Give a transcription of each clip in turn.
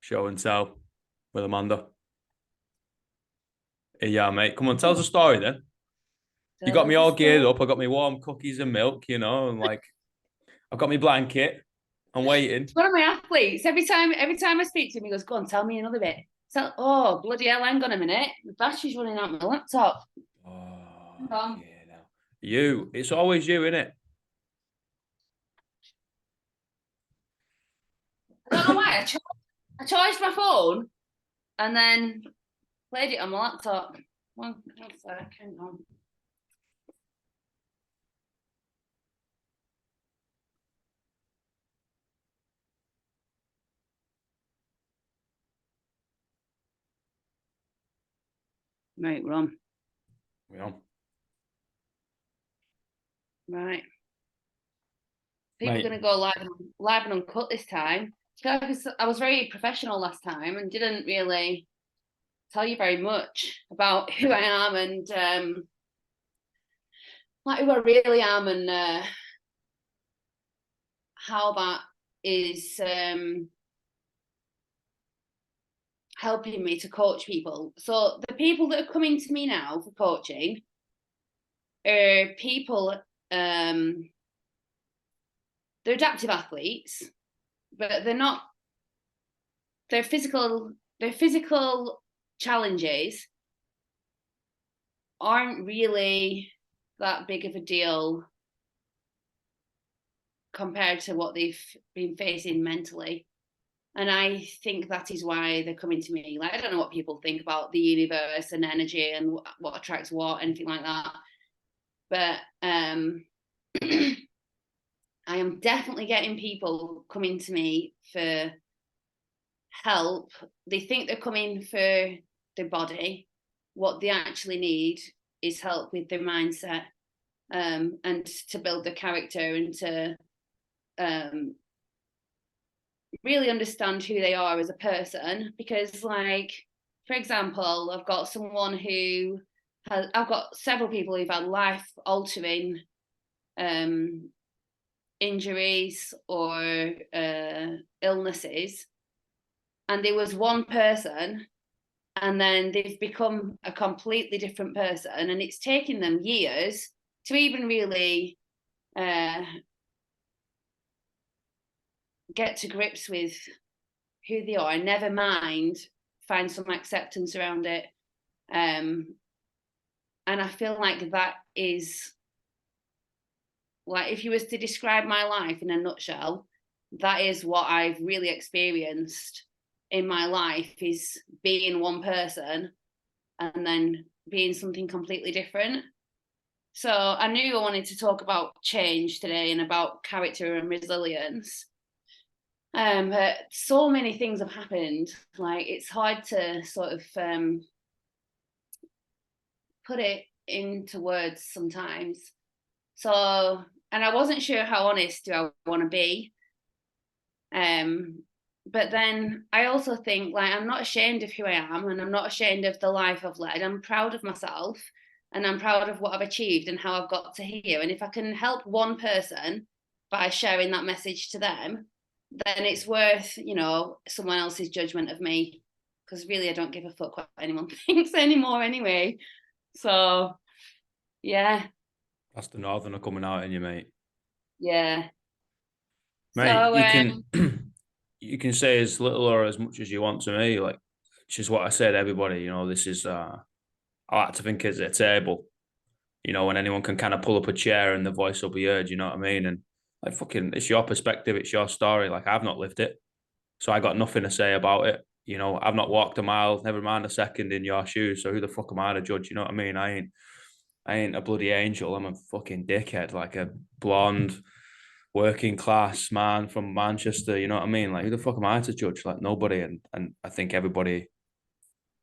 Show and tell with Amanda. Yeah, mate. Come on, tell us a story then. You got me all geared up. I got me warm cookies and milk, and like I've got my blanket. I'm waiting. It's one of my athletes. Every time I speak to him, he goes, "Go on, tell me another bit." So, oh bloody hell! Hang on a minute. The battery's running out my laptop. Hang Oh, on. yeah, now. It's always you, innit? I don't know why. I charged my phone and then played it on my laptop. One sec. Hang on. Right, we're on. Yeah. Right. People Mate. are going to go live and uncut this time. I was very professional last time and didn't really tell you very much about who I am and like who I really am and how that is helping me to coach people. So the people that are coming to me now for coaching are people, they're adaptive athletes, but their physical challenges aren't really that big of a deal compared to what they've been facing mentally. And I think that is why they're coming to me. Like, I don't know what people think about the universe and energy and what attracts what, anything like that. But I am definitely getting people coming to me for help. They think they're coming for their body. What they actually need is help with their mindset and to build their character and to really understand who they are as a person. Because, like, for example, I've got several people who've had life-altering injuries or illnesses, and there was one person and then they've become a completely different person, and it's taken them years to even really get to grips with who they are, never mind find some acceptance around it. And I feel like that is, like, if you was to describe my life in a nutshell, that is what I've really experienced in my life, is being one person and then being something completely different. So I knew I wanted to talk about change today and about character and resilience. But so many things have happened. Like, it's hard to sort of put it into words sometimes. So, and I wasn't sure how honest do I want to be. But then I also think, like, I'm not ashamed of who I am, and I'm not ashamed of the life I've led. I'm proud of myself, and I'm proud of what I've achieved and how I've got to here. And if I can help one person by sharing that message to them, then it's worth, someone else's judgment of me. Because really, I don't give a fuck what anyone thinks anymore anyway. So, yeah. That's the northerner coming out in you, mate. Yeah. Mate, So, you can say as little or as much as you want to me. Like, which is what I say to everybody. This is I like to think it's a table. When anyone can kind of pull up a chair and the voice will be heard. You know what I mean? And like, fucking, it's your perspective, it's your story. Like, I've not lived it, so I got nothing to say about it. I've not walked a mile, never mind a second in your shoes. So who the fuck am I to judge? You know what I mean? I ain't a bloody angel. I'm a fucking dickhead, like a blonde, working class man from Manchester. You know what I mean? Like, who the fuck am I to judge? Like, nobody. And I think everybody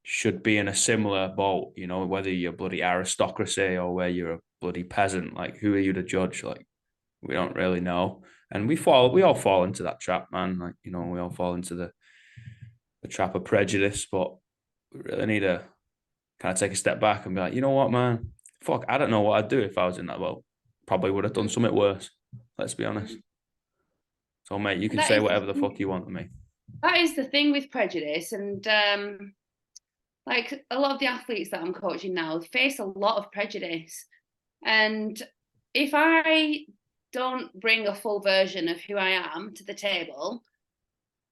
should be in a similar boat. Whether you're bloody aristocracy or where you're a bloody peasant. Like, who are you to judge? Like, we don't really know. And we all fall into that trap, man. Like, we all fall into the trap of prejudice, but we really need to kind of take a step back and be like, you know what, man? Fuck, I don't know what I'd do if I was in that boat. Probably would have done something worse. Let's be honest. So, mate, you can that say is whatever the fuck you want to me. that is the thing with prejudice. And like a lot of the athletes that I'm coaching now face a lot of prejudice. And if I don't bring a full version of who I am to the table,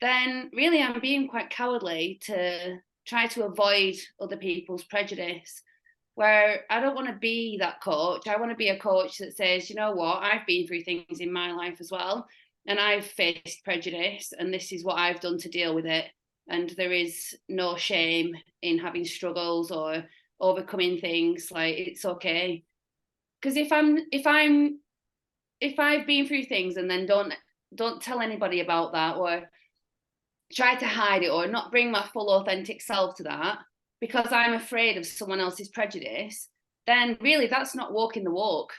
then really I'm being quite cowardly to try to avoid other people's prejudice. Where I don't want to be that coach. I want to be a coach that says, you know what, I've been through things in my life as well, and I've faced prejudice, and this is what I've done to deal with it. And there is no shame in having struggles or overcoming things. Like, it's okay. Because if I've been through things and then don't tell anybody about that, or try to hide it, or not bring my full authentic self to that because I'm afraid of someone else's prejudice, then really that's not walking the walk.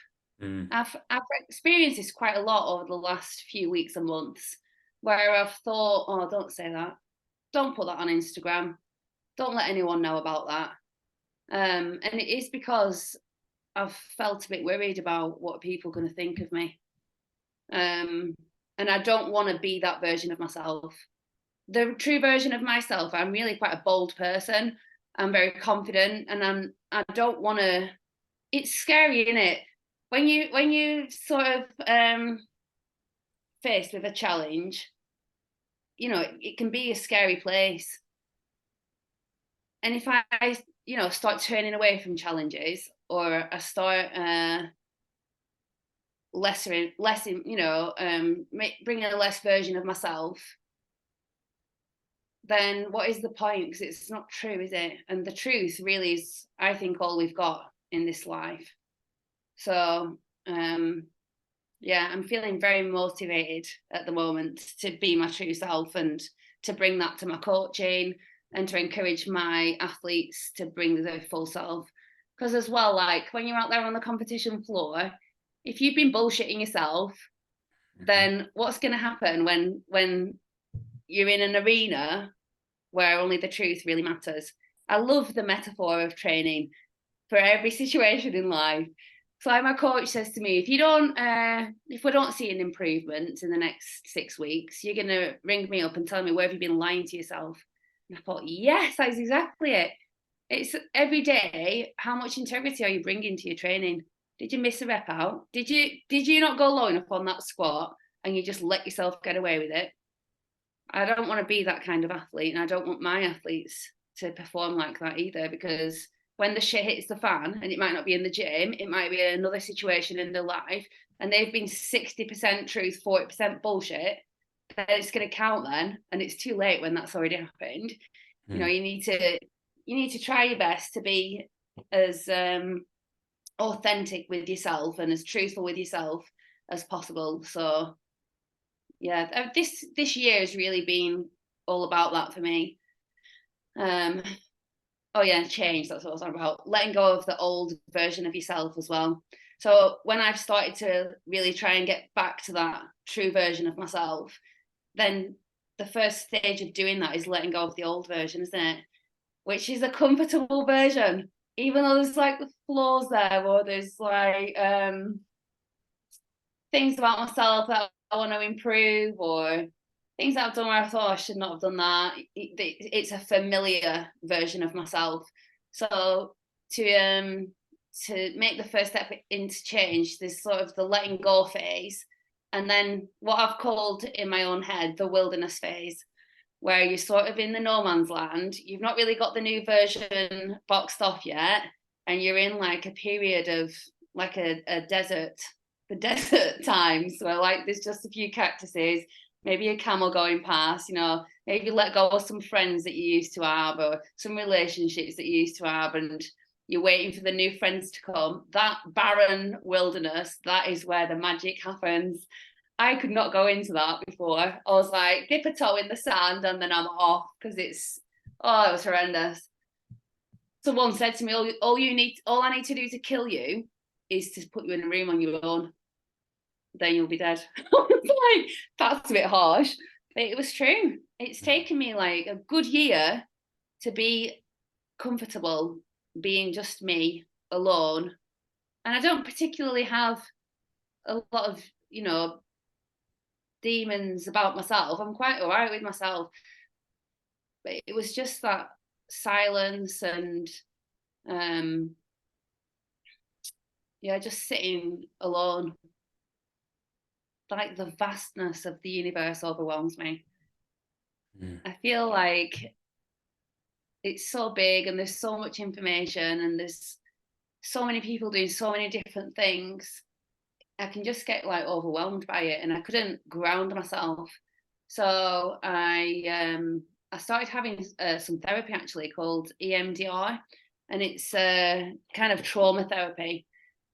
I've experienced this quite a lot over the last few weeks and months, where I've thought, oh, don't say that, don't put that on Instagram, don't let anyone know about that. And it is because I've felt a bit worried about what people are going to think of me. And I don't want to be that version of myself. The true version of myself, I'm really quite a bold person. I'm very confident, and I don't want to. It's scary, isn't it? When you sort of faced with a challenge, you know, it can be a scary place. And if I start turning away from challenges, or I start bringing a less version of myself, then what is the point? Because it's not true, is it? And the truth really is, I think, all we've got in this life. So yeah, I'm feeling very motivated at the moment to be my true self, and to bring that to my coaching, and to encourage my athletes to bring their full self. Because as well, like when you're out there on the competition floor, if you've been bullshitting yourself, then what's going to happen when you're in an arena where only the truth really matters? I love the metaphor of training for every situation in life. So like my coach says to me, if we don't see an improvement in the next 6 weeks, you're going to ring me up and tell me, where have you been lying to yourself? And I thought, yes, that's exactly it. It's every day, how much integrity are you bringing to your training? Did you miss a rep out? Did you not go low enough on that squat and you just let yourself get away with it? I don't want to be that kind of athlete, and I don't want my athletes to perform like that either, because when the shit hits the fan, and it might not be in the gym, it might be another situation in their life, and they've been 60% truth, 40% bullshit, then it's going to count then, and it's too late when that's already happened. You know, you need to try your best to be as authentic with yourself and as truthful with yourself as possible. So yeah, this year has really been all about that for me. Oh yeah, change, that's what I was talking about. Letting go of the old version of yourself as well. So when I've started to really try and get back to that true version of myself, then the first stage of doing that is letting go of the old version, isn't it? Which is a comfortable version, even though there's like flaws there, or there's like things about myself that I want to improve, or things that I've done where I thought I should not have done that. It's a familiar version of myself. So to make the first step into change, there's sort of the letting go phase, and then what I've called in my own head the wilderness phase, where you're sort of in the no man's land. You've not really got the new version boxed off yet, and you're in like a period of like a desert, the desert times, where like there's just a few cactuses, maybe a camel going past, you know, maybe let go of some friends that you used to have, or some relationships that you used to have, and you're waiting for the new friends to come. That barren wilderness, that is where the magic happens. I could not go into that before. I was like, dip a toe in the sand and then I'm off, because it was horrendous. Someone said to me, all I need to do to kill you is to put you in a room on your own. Then you'll be dead. I was like, that's a bit harsh. But it was true. It's taken me like a good year to be comfortable being just me alone. And I don't particularly have a lot of, demons about myself. I'm quite all right with myself. But it was just that silence and just sitting alone. Like the vastness of the universe overwhelms me. I feel like it's so big and there's so much information and there's so many people doing so many different things. I can just get like overwhelmed by it, and I couldn't ground myself. So I started having some therapy actually called EMDR, and it's kind of trauma therapy,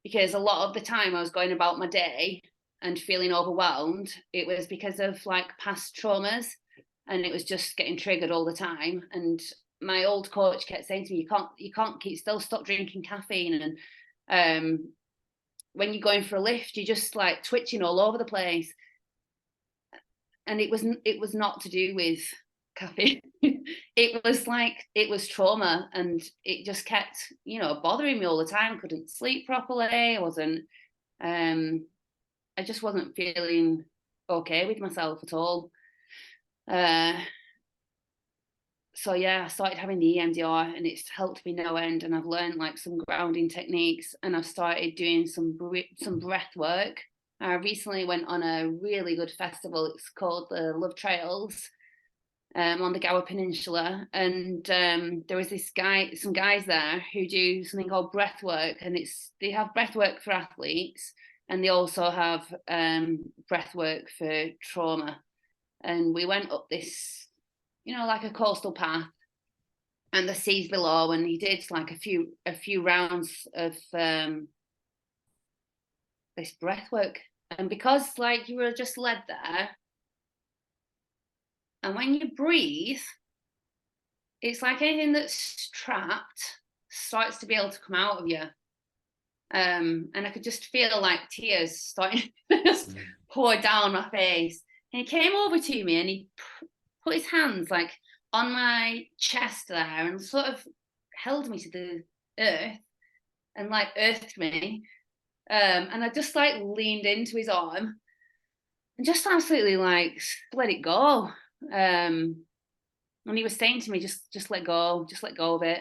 because a lot of the time I was going about my day and feeling overwhelmed. It was because of like past traumas, and it was just getting triggered all the time. And my old coach kept saying to me, you can't keep still, stop drinking caffeine. And when you're going for a lift, you're just like twitching all over the place. And it was not to do with caffeine. It was trauma, and it just kept, bothering me all the time. Couldn't sleep properly. I just wasn't feeling okay with myself at all. So yeah, I started having the EMDR, and it's helped me no end. And I've learned like some grounding techniques, and I've started doing some breath work. I recently went on a really good festival. It's called the Love Trails, on the Gower Peninsula, and there was some guys there who do something called breath work, and they have breath work for athletes, and they also have breath work for trauma. And we went up this, like a coastal path, and the seas below, and he did like a few rounds of this breath work. And because like you were just led there, and when you breathe, it's like anything that's trapped starts to be able to come out of you. And I could just feel like tears starting to just pour down my face. And he came over to me, and he put his hands like on my chest there, and sort of held me to the earth and like earthed me. And I just like leaned into his arm and just absolutely like let it go. And he was saying to me, just let go of it.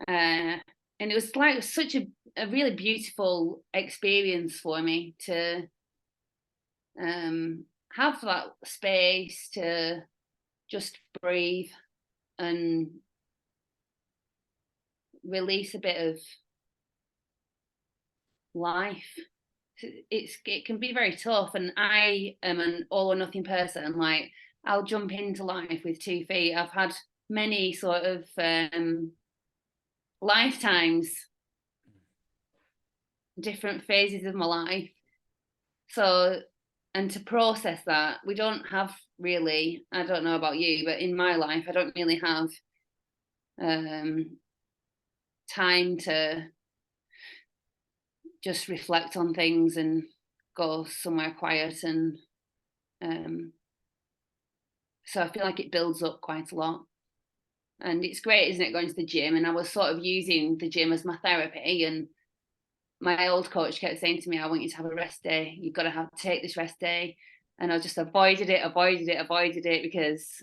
And it was like such a really beautiful experience for me to have that space to just breathe and release a bit of life. It can be very tough, and I am an all or nothing person. Like, I'll jump into life with 2 feet. I've had many sort of lifetimes, different phases of my life. So, and to process that, we don't have really, I don't know about you, but in my life, I don't really have time to just reflect on things and go somewhere quiet. And so I feel like it builds up quite a lot. And it's great, isn't it, going to the gym? And I was sort of using the gym as my therapy. And my old coach kept saying to me, I want you to have a rest day. You've got to take this rest day. And I just avoided it because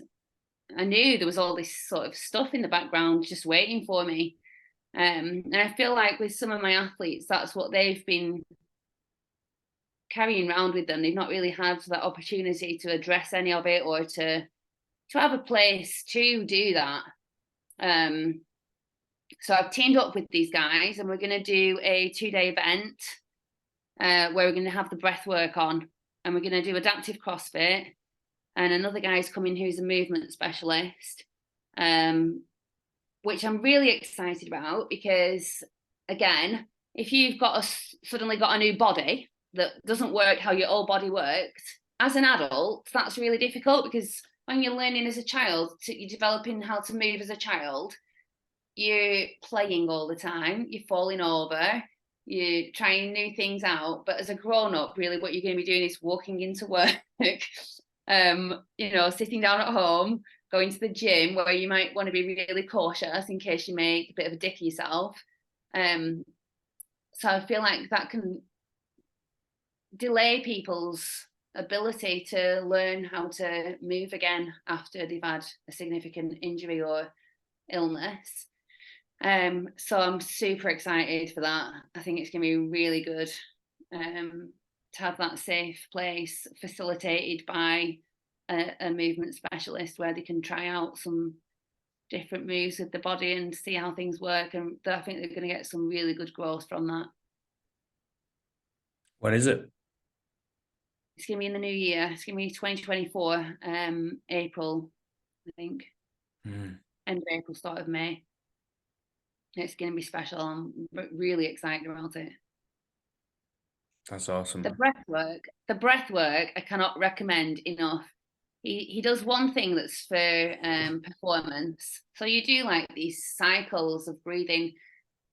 I knew there was all this sort of stuff in the background just waiting for me. And I feel like with some of my athletes, that's what they've been carrying around with them. They've not really had that opportunity to address any of it, or to have a place to do that. So I've teamed up with these guys, and we're going to do a 2-day event where we're going to have the breath work on, and we're going to do adaptive CrossFit, and another guy's coming who's a movement specialist, which I'm really excited about, because again, if you've suddenly got a new body that doesn't work how your old body worked, as an adult, that's really difficult, because when you're learning as a child, you're developing how to move as a child, you're playing all the time, you're falling over, you're trying new things out. But as a grown-up, really what you're going to be doing is walking into work, sitting down at home, going to the gym, where you might want to be really cautious in case you make a bit of a dick of yourself. So I feel like that can delay people's ability to learn how to move again after they've had a significant injury or illness. So I'm super excited for that. I think it's going to be really good to have that safe place facilitated by a movement specialist where they can try out some different moves with the body and see how things work. And I think they're going to get some really good growth from that. When is it? It's going to be in the new year. It's going to be 2024, April, I think. End of April, start of May. It's going to be special. I'm really excited about it. That's awesome. The breath work, I cannot recommend enough. He does one thing that's for performance. So you do like these cycles of breathing.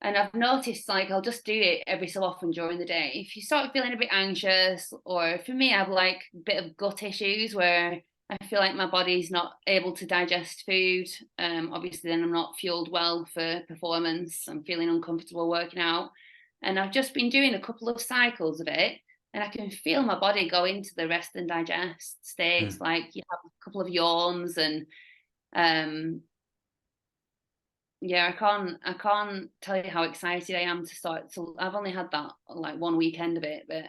And I've noticed, like, I'll just do it every so often during the day. If you start feeling a bit anxious, or for me, I have like a bit of gut issues where I feel like my body's not able to digest food. Obviously, then I'm not fueled well for performance. I'm feeling uncomfortable working out. And I've just been doing a couple of cycles of it, and I can feel my body go into the rest and digest states. Like you have a couple of yawns and yeah, I can't tell you how excited I am to start. So I've only had that like one weekend of it, but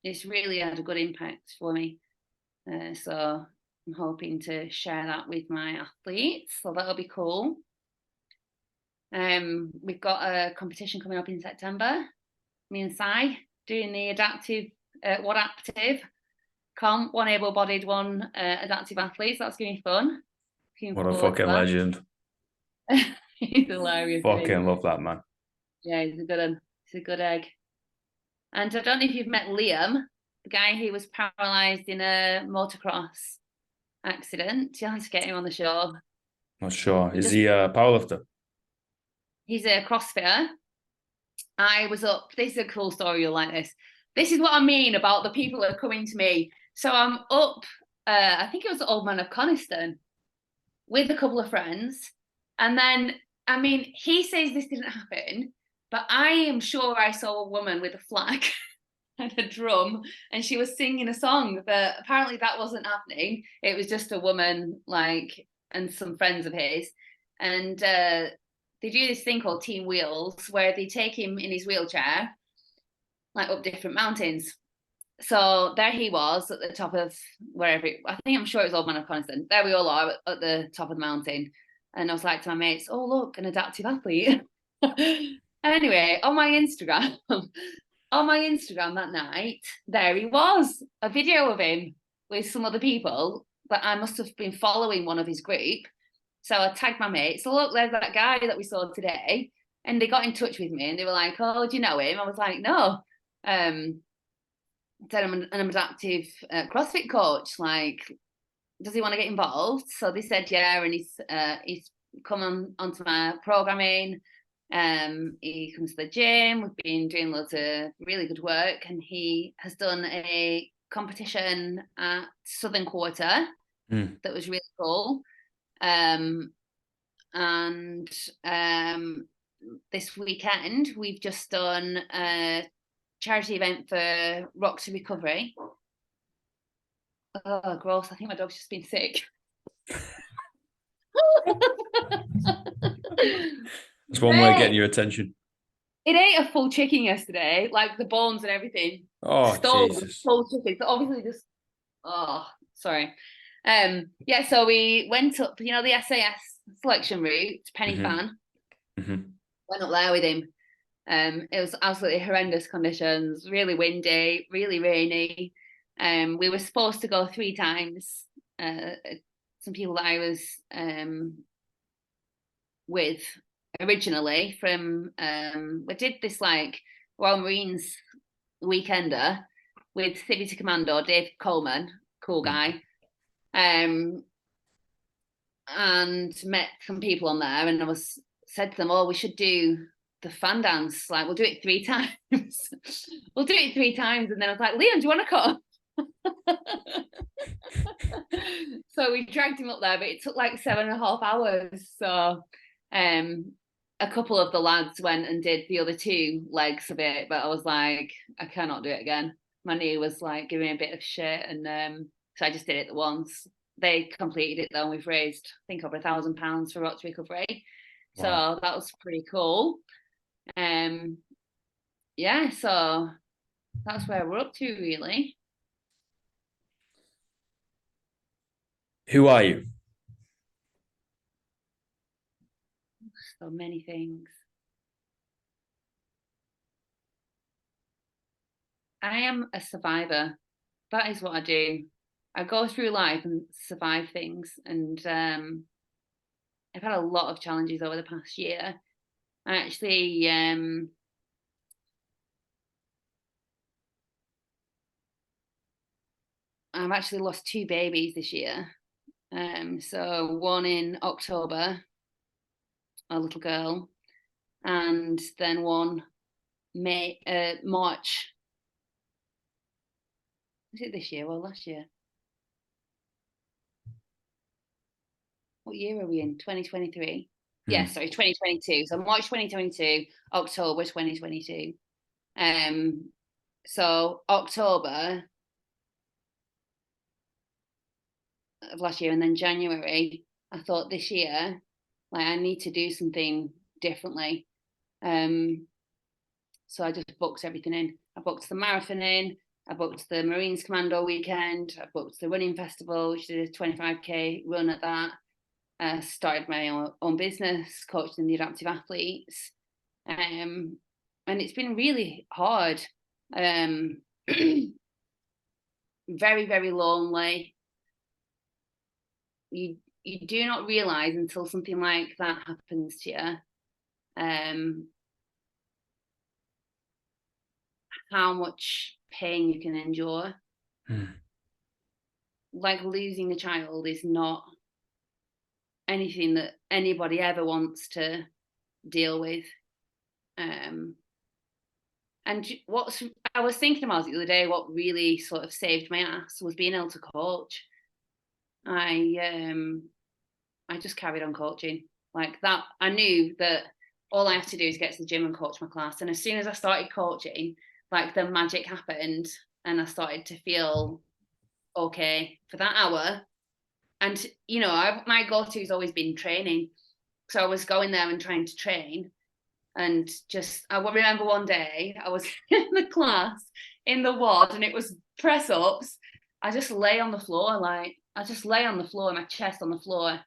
it's really had a good impact for me. So I'm hoping to share that with my athletes. So that'll be cool. We've got a competition coming up in September. Me and Si doing the adaptive, one active comp, one able-bodied, one adaptive athlete. So that's going to be fun. What a fucking legend. He's hilarious. Fucking love that man. Yeah, he's a good one. He's a good egg. And I don't know if you've met Liam, the guy who was paralysed in a motocross accident. You'll have to get him on the show. Not sure. Is he a powerlifter? He's a CrossFitter. I was up. This is a cool story. You'll like this. This is what I mean about the people that are coming to me. So I'm up, I think it was Old Man of Coniston, with a couple of friends. And then, I mean, he says this didn't happen, but I am sure I saw a woman with a flag and a drum, and she was singing a song, but apparently that wasn't happening. It was just a woman, like, and some friends of his. And they do this thing called Team Wheels, where they take him in his wheelchair, like, up different mountains. So there he was at the top of wherever, I'm sure it was Old Man of Coniston. There we all are at the top of the mountain. And I was like to my mates, oh, look, an adaptive athlete. Anyway, on my Instagram that night, there he was, a video of him with some other people that I must have been following one of his group. So I tagged my mates, so look, there's that guy that we saw today. And they got in touch with me and they were like, oh, do you know him? I was like, no. I said, I'm an adaptive CrossFit coach. Like, does he want to get involved? So they said, yeah, and he's come onto my programming. He comes to the gym. We've been doing loads of really good work, and he has done a competition at Southern Quarter that was really cool. And this weekend we've just done a charity event for Rock to Recovery. Oh, gross. I think my dog's just been sick. It's one way of getting your attention. It ate a full chicken yesterday, like the bones and everything. Oh, Jesus. Full chicken. So obviously just, sorry. Yeah, so we went up, the SAS selection route to Penny Fan. Went up there with him. It was absolutely horrendous conditions, really windy, really rainy. We were supposed to go 3 times. Some people that I was with originally from, we did this like Royal Marines weekender with City Commando, Dave Coleman, cool guy. And met some people on there, and I said to them, oh, we should do the fan dance, like we'll do it 3 times. We'll do it 3 times. And then I was like, Leon, do you want to come? So we dragged him up there, but it took like 7.5 hours. So a couple of the lads went and did the other 2 legs of it, but I was like, I cannot do it again. my knee was like giving me a bit of shit, and so I just did it the once. They completed it though, and we've raised I think over £1,000 for Rock to Recovery. Wow. So that was pretty cool. Yeah, so that's where we're up to really. Who are you? So many things. I am a survivor. That is what I do. I go through life and survive things, and I've had a lot of challenges over the past year. I actually I've actually lost 2 babies this year. So one in October, a little girl, and then one March. Is it this year or last year? What year are we in? 2023. Yes, sorry, 2022. So March 2022, October 2022. So October of last year, and then January, I thought this year, like I need to do something differently. So I just booked everything in. I booked the marathon in. I booked the Marines Commando weekend. I booked the running festival, which did a 25k run at that. Started my own business, coaching the adaptive athletes. And it's been really hard. Very, very lonely. You do not realise until something like that happens to you, how much pain you can endure. Like losing a child is not anything that anybody ever wants to deal with. And I was thinking about the other day, what really sort of saved my ass was being able to coach. I just carried on coaching like that. I knew that all I have to do is get to the gym and coach my class. And as soon as I started coaching, like the magic happened, and I started to feel okay for that hour. And my go-to has always been training. So I was going there and trying to train, and just I remember one day I was in the class in the ward, and it was press ups. I just lay on the floor, my chest on the floor,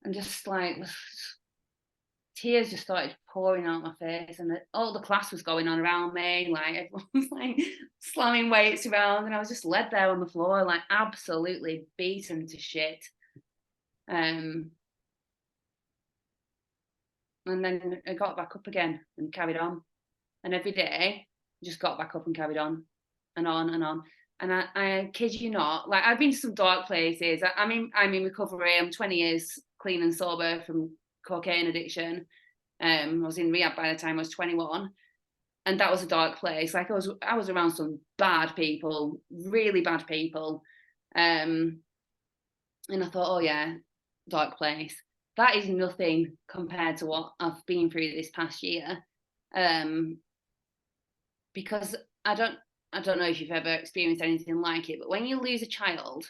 and just like tears just started pouring out my face, and all the class was going on around me, like everyone was like slamming weights around, and I was just led there on the floor, like absolutely beaten to shit. And then I got back up again and carried on, and every day I just got back up and carried on and on and on. And I kid you not, like I've been to some dark places. I'm in recovery. I'm 20 years clean and sober from cocaine addiction. I was in rehab by the time I was 21, and that was a dark place. Like I was around some bad people, really bad people, and I thought, oh yeah, dark place. That is nothing compared to what I've been through this past year, because I don't know if you've ever experienced anything like it, but when you lose a child,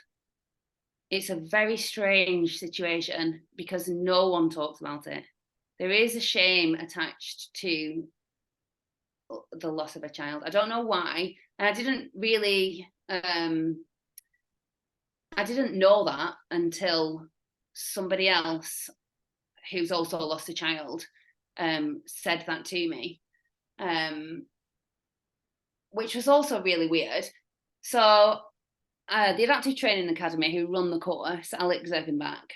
it's a very strange situation because no one talks about it. There is a shame attached to the loss of a child. I don't know why, and I didn't know that until somebody else who's also lost a child said that to me, which was also really weird. So the Adaptive Training Academy, who run the course, Alec Zerkenbeck,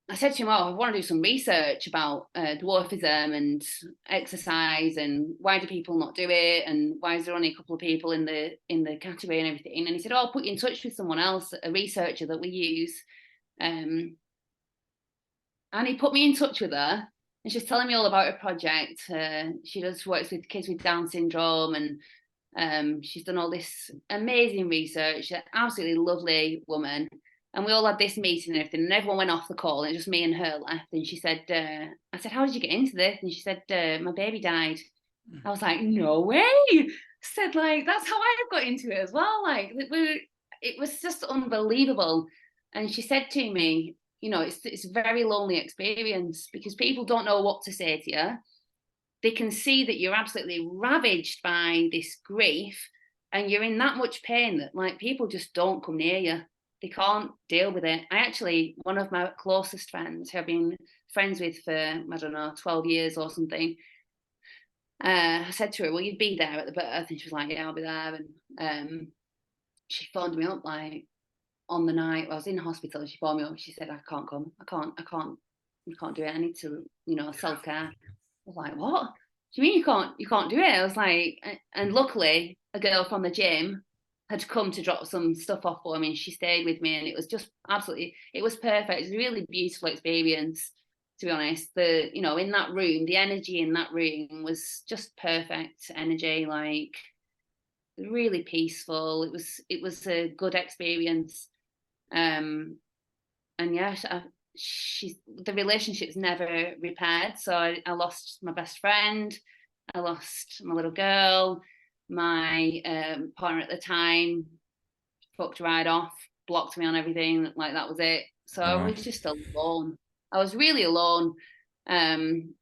I said to him, I want to do some research about dwarfism and exercise, and why do people not do it, and why is there only a couple of people in the category and everything. And he said, I'll put you in touch with someone else, a researcher that we use. And he put me in touch with her, and she's telling me all about her project. She works with kids with Down syndrome, and she's done all this amazing research. She's an absolutely lovely woman. And we all had this meeting and everything, and everyone went off the call, and it was just me and her left. And she said, I said, how did you get into this? And she said, my baby died. I was like, no way. Said, like, that's how I've got into it as well. Like, it was just unbelievable. And she said to me, you know, it's a very lonely experience because people don't know what to say to you. They can see that you're absolutely ravaged by this grief and you're in that much pain that, like, people just don't come near you. They can't deal with it. I actually, one of my closest friends who I've been friends with for, I don't know, 12 years or something, I said to her, will you be there at the birth? And she was like, yeah, I'll be there. And she phoned me up, like, on the night I was in hospital. She phoned me up. She said, I can't come. I can't do it. I need to, you know, self-care. I was like, what? Do you mean you can't do it? I was like, and luckily a girl from the gym had come to drop some stuff off for me, and she stayed with me, and it was just absolutely, it was perfect. It was a really beautiful experience, to be honest. The, you know, in that room, the energy in that room was just perfect energy, like really peaceful. It was a good experience. And yeah, the relationship's never repaired. So I lost my best friend, I lost my little girl, my partner at the time fucked right off, blocked me on everything, like that was it. So I Wow. was just alone. I was really alone. Um,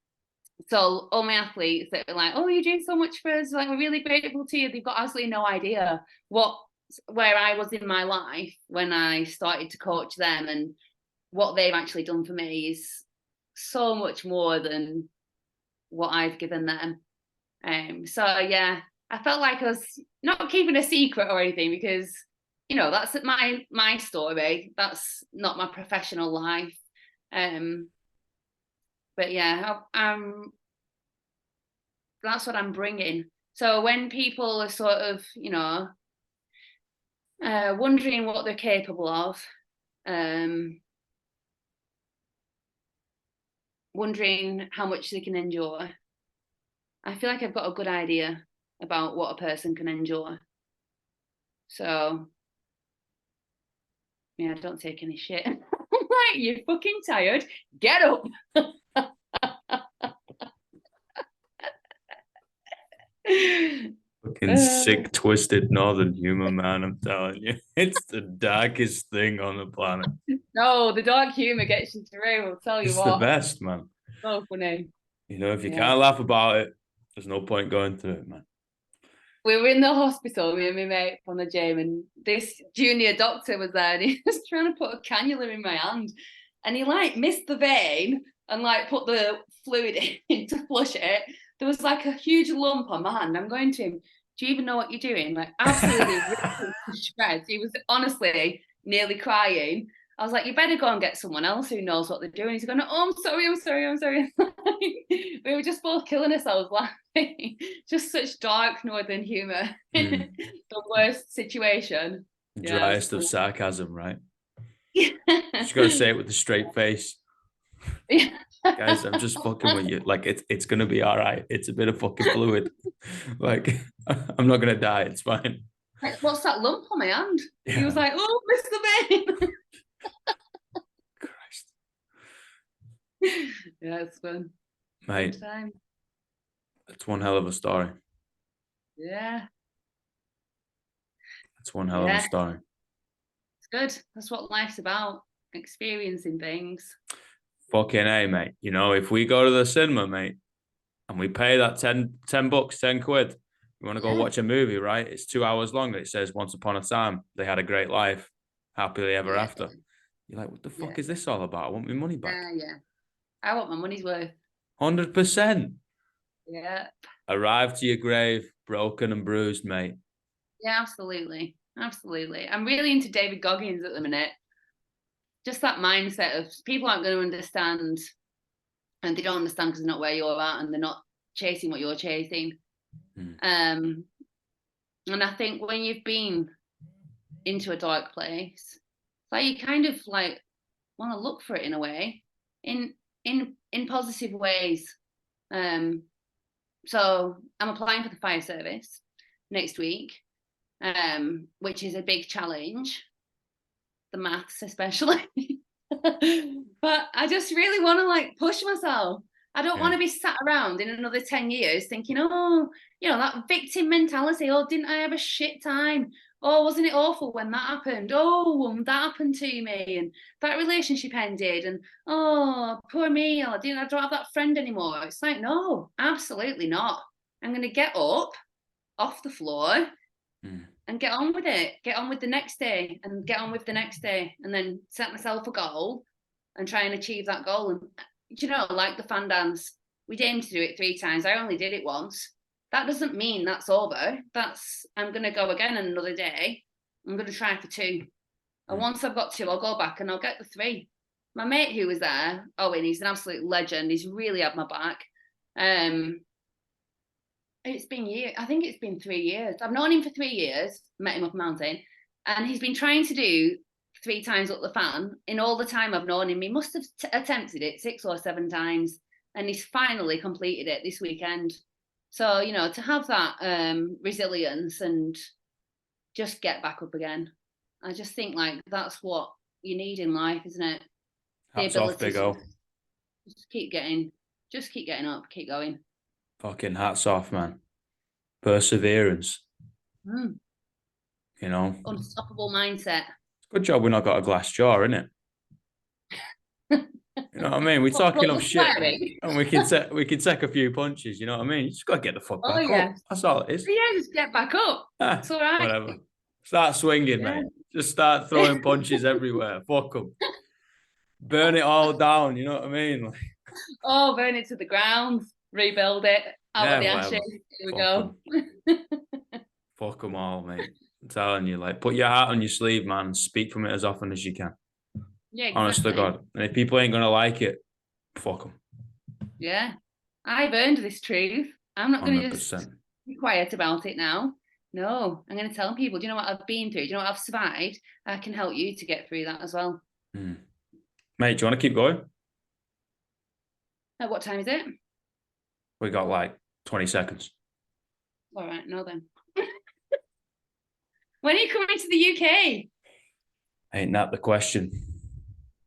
so all my athletes that were like, "Oh, you do so much for us. Like, we're really grateful to you." They've got absolutely no idea where I was in my life when I started to coach them, and what they've actually done for me is so much more than what I've given them. So yeah, I felt like I was not keeping a secret or anything because, you know, that's my story. That's not my professional life. Um, but yeah, that's what I'm bringing. So when people are sort of, you know, wondering what they're capable of, um, wondering how much they can endure, I feel like I've got a good idea about what a person can endure. So yeah, don't take any shit. Like, you're fucking tired. Get up. Fucking sick, twisted northern humor, man. I'm telling you, it's the darkest thing on the planet. No, the dark humor gets you through. I'll tell you It's the what. best, man. So funny. You know, if you Yeah. can't laugh about it, there's no point going through it, man. We were in the hospital, me and my mate from the gym, and this junior doctor was there, and he was trying to put a cannula in my hand, and he like missed the vein and like put the fluid in to flush it. There was like a huge lump on my hand. I'm going to him, do you even know what you're doing? Like, absolutely ripped to shreds. He was honestly nearly crying. I was like, you better go and get someone else who knows what they're doing. He's going, oh, I'm sorry, I'm sorry, I'm sorry. We were just both killing ourselves laughing. Just such dark northern humour. Mm. The worst situation. Yeah, Driest of sarcasm, right? it's Just gotta say it with a straight face. yeah. Guys, I'm just fucking with you. Like, it's gonna be all right. It's a bit of fucking fluid. Like, I'm not gonna die. It's fine. Like, what's that lump on my hand? He was Yeah. like, oh, Mr. Bain. Christ. Yeah, it's fun. Fun Mate, time. that's one hell of a story. Yeah. That's one hell of a Yeah. story. It's good. That's what life's about. Experiencing things. Fucking A, mate. You know, if we go to the cinema, mate, and we pay that 10 bucks, 10 quid, you want to go Yeah. watch a movie, right? It's 2 hours long. It says once upon a time, they had a great life, happily ever Yeah. after. You're like, what the Yeah. fuck is this all about? I want my money back. Yeah. I want my money's worth. 100%. Yeah. Arrive to your grave, broken and bruised, mate. Yeah, absolutely. Absolutely. I'm really into David Goggins at the minute. Just that mindset of people aren't going to understand, and they don't understand because they're not where you're at and they're not chasing what you're chasing. Hmm. And I think when you've been into a dark place, like, you kind of like want to look for it in a way, in in positive ways. So I'm applying for the fire service next week, which is a big challenge, the maths especially. But I just really want to like push myself. I don't want to be sat around in another 10 years thinking, oh, that victim mentality. Oh, didn't I have a shit time? Oh, wasn't it awful when that happened? Oh, that happened to me, and that relationship ended, and oh, poor me. I don't have that friend anymore. It's like, no, absolutely not. I'm going to get up off the floor and get on with it. Get on with the next day, and get on with the next day, and then set myself a goal and try and achieve that goal. And like the fan dance, we'd aim to do it 3 times. I only did it once. That doesn't mean that's over. I'm going to go again on another day. I'm going to try for 2. And once I've got 2, I'll go back and I'll get the 3. My mate who was there, Owen, he's an absolute legend. He's really had my back. It's been years. I think it's been 3 years. I've known him for 3 years, met him up a mountain, and he's been trying to do 3 times up the fan. In all the time I've known him, he must have attempted it 6 or 7 times, and he's finally completed it this weekend. So, to have that resilience and just get back up again, I just think like that's what you need in life, isn't it? Hats off, Big O. Just keep getting up, keep going. Fucking hats off, man. Perseverance. Unstoppable mindset. Good job we not got a glass jaw, innit? You know what I mean? We're talking of shit, and we can take a few punches. You know what I mean? You just got to get the fuck back up. That's all it is. Yeah, just get back up. It's all right. Whatever. Start swinging, mate. Just start throwing punches everywhere. Fuck them. Burn it all down. You know what I mean? Burn it to the ground. Rebuild it out of the ashes. Here we go. Fuck them all, mate. I'm telling you, like, put your heart on your sleeve, man. Speak from it as often as you can. Yeah, exactly. Honest to God. And if people ain't gonna like it, fuck them. Yeah, I've earned this truth. I'm not going to just be quiet about it now. No, I'm going to tell people, do you know what I've been through? Do you know what I've survived? I can help you to get through that as well. Mate, do you want to keep going? At what time is it? We got like 20 seconds. All right, no then. When are you coming to the UK? Ain't that the question?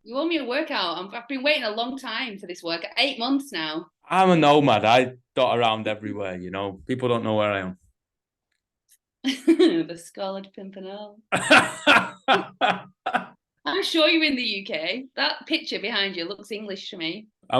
You owe me a workout. I've been waiting a long time for this work. 8 months now. I'm a nomad. I dot around everywhere, People don't know where I am. The Scarlet Pimpernel. I'm sure you're in the UK. That picture behind you looks English to me.